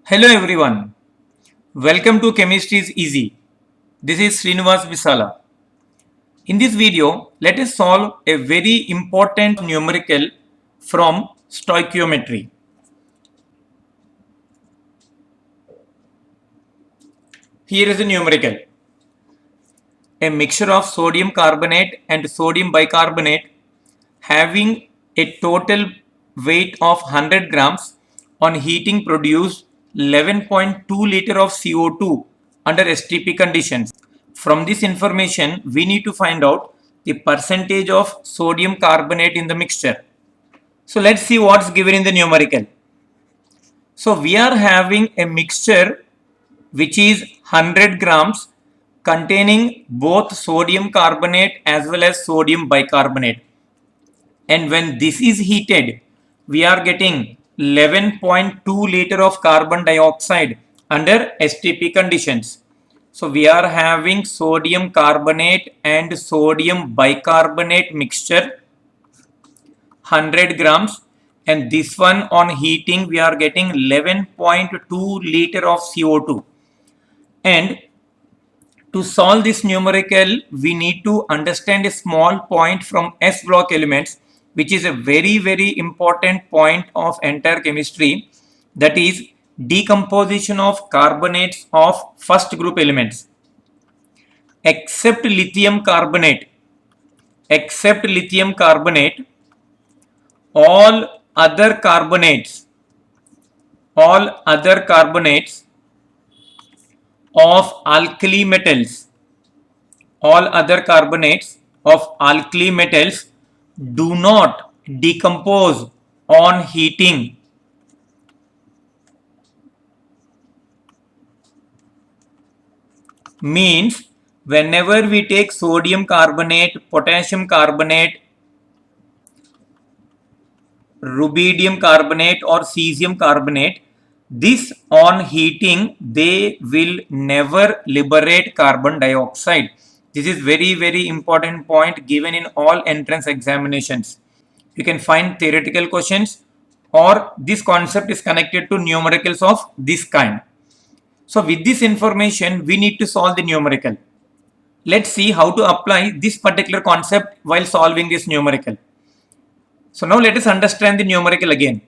Hello everyone, welcome to Chemistry is Easy. This is Srinivas Visala. In this video, let us solve a very important numerical from stoichiometry. Here is a numerical. A mixture of sodium carbonate and sodium bicarbonate having a total weight of 100 grams on heating produced 11.2 liter of CO2 under STP conditions. From this information, we need to find out the percentage of sodium carbonate in the mixture. So let's see what's given in the numerical. So we are having a mixture which is 100 grams containing both sodium carbonate as well as sodium bicarbonate. And when this is heated, we are getting 11.2 liter of carbon dioxide under STP conditions. So we are having sodium carbonate and sodium bicarbonate mixture 100 grams, and this one on heating we are getting 11.2 liter of CO2. And to solve this numerical, we need to understand a small point from S block elements, which is a very important point of entire chemistry, that is decomposition of carbonates of first group elements. Except lithium carbonate, all other carbonates of alkali metals, do not decompose on heating. Means whenever we take sodium carbonate, potassium carbonate, rubidium carbonate or cesium carbonate, this on heating they will never liberate carbon dioxide. This is very important point given in all entrance examinations. You can find theoretical questions or this concept is connected to numericals of this kind. So with this information we need to solve the numerical. Let's see how to apply this particular concept while solving this numerical. So now let us understand the numerical again.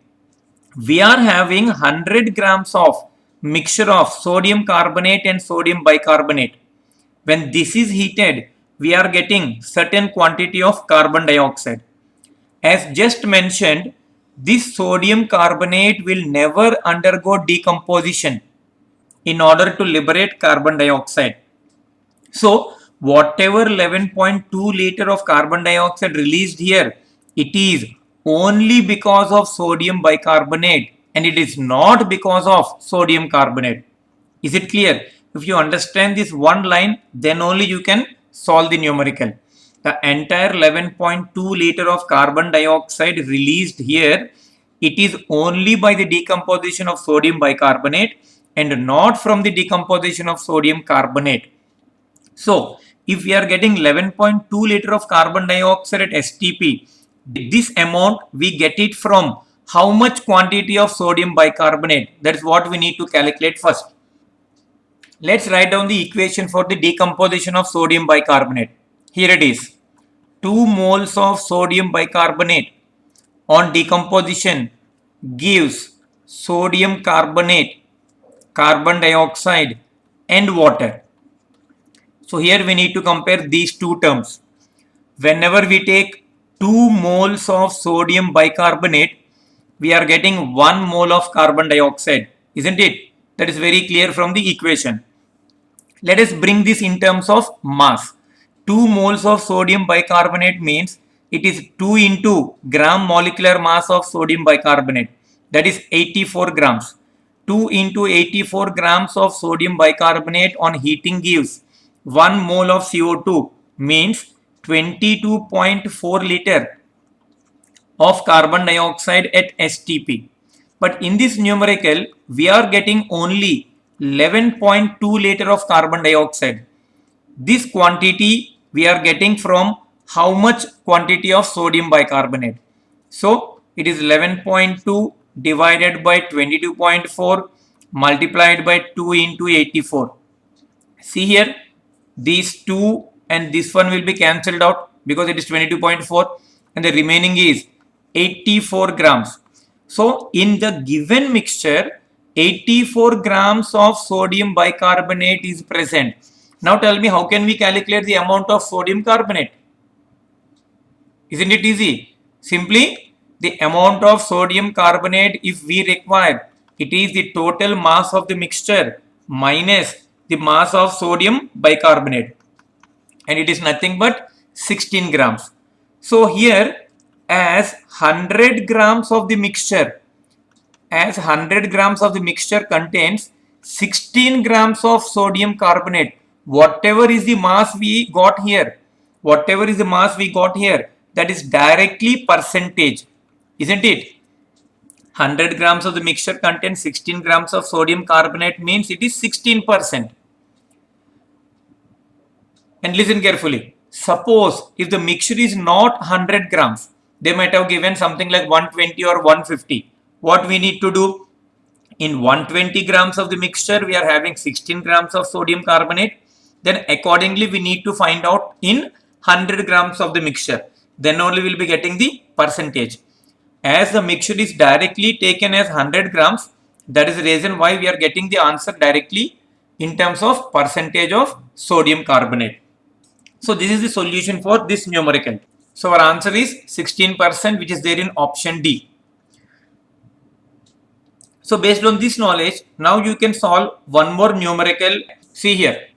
We are having 100 grams of mixture of sodium carbonate and sodium bicarbonate. When this is heated, we are getting certain quantity of carbon dioxide. As just mentioned, this sodium carbonate will never undergo decomposition in order to liberate carbon dioxide. So whatever 11.2 liter of carbon dioxide released here, it is only because of sodium bicarbonate and it is not because of sodium carbonate. Is it clear? If you understand this one line, then only you can solve the numerical. The entire 11.2 liter of carbon dioxide released here, it is only by the decomposition of sodium bicarbonate and not from the decomposition of sodium carbonate. So if we are getting 11.2 liter of carbon dioxide at STP, this amount we get it from how much quantity of sodium bicarbonate? That is what we need to calculate first. Let's write down the equation for the decomposition of sodium bicarbonate. Here it is. 2 moles of sodium bicarbonate on decomposition gives sodium carbonate, carbon dioxide and water. So here we need to compare these two terms. Whenever we take 2 moles of sodium bicarbonate, we are getting 1 mole of carbon dioxide, isn't it? That is very clear from the equation. Let us bring this in terms of mass. 2 moles of sodium bicarbonate means it is 2 into gram molecular mass of sodium bicarbonate, that is 84 grams. 2 into 84 grams of sodium bicarbonate on heating gives 1 mole of CO2 means 22.4 liter of carbon dioxide at STP. But in this numerical, we are getting only 11.2 liter of carbon dioxide. This quantity we are getting from how much quantity of sodium bicarbonate? So it is 11.2 divided by 22.4. multiplied by 2 into 84. See here, these 2 and this one will be cancelled out because it is 22.4 and the remaining is 84 grams. So in the given mixture, 84 grams of sodium bicarbonate is present. Now tell me, how can we calculate the amount of sodium carbonate? Isn't it easy? Simply the amount of sodium carbonate if we require, it is the total mass of the mixture minus the mass of sodium bicarbonate, and it is nothing but 16 grams. So here, as 100 grams of the mixture, contains 16 grams of sodium carbonate, whatever is the mass we got here, that is directly percentage, isn't it? 100 grams of the mixture contains 16 grams of sodium carbonate, means it is 16%. And listen carefully. Suppose if the mixture is not 100 grams, they might have given something like 120 or 150. What we need to do? In 120 grams of the mixture, we are having 16 grams of sodium carbonate. Then accordingly, we need to find out in 100 grams of the mixture. Then only we will be getting the percentage. As the mixture is directly taken as 100 grams, that is the reason why we are getting the answer directly in terms of percentage of sodium carbonate. So this is the solution for this numerical. So our answer is 16%, which is there in option D. So based on this knowledge, now you can solve one more numerical. See here,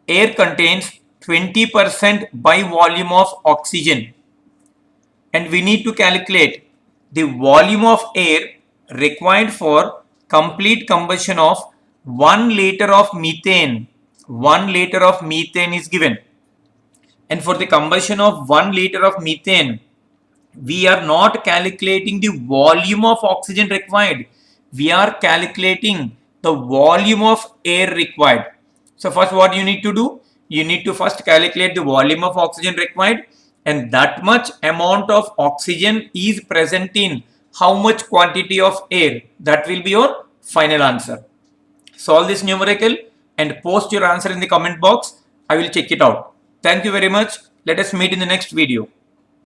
air contains 20% by volume of oxygen, and we need to calculate the volume of air required for complete combustion of 1 liter of methane. 1 liter of methane is given, and for the combustion of 1 liter of methane, we are not calculating the volume of oxygen required. We are calculating the volume of air required. So first what you need to do? You need to first calculate the volume of oxygen required, and that much amount of oxygen is present in how much quantity of air. That will be your final answer. Solve this numerical and post your answer in the comment box. I will check it out. Thank you very much. Let us meet in the next video.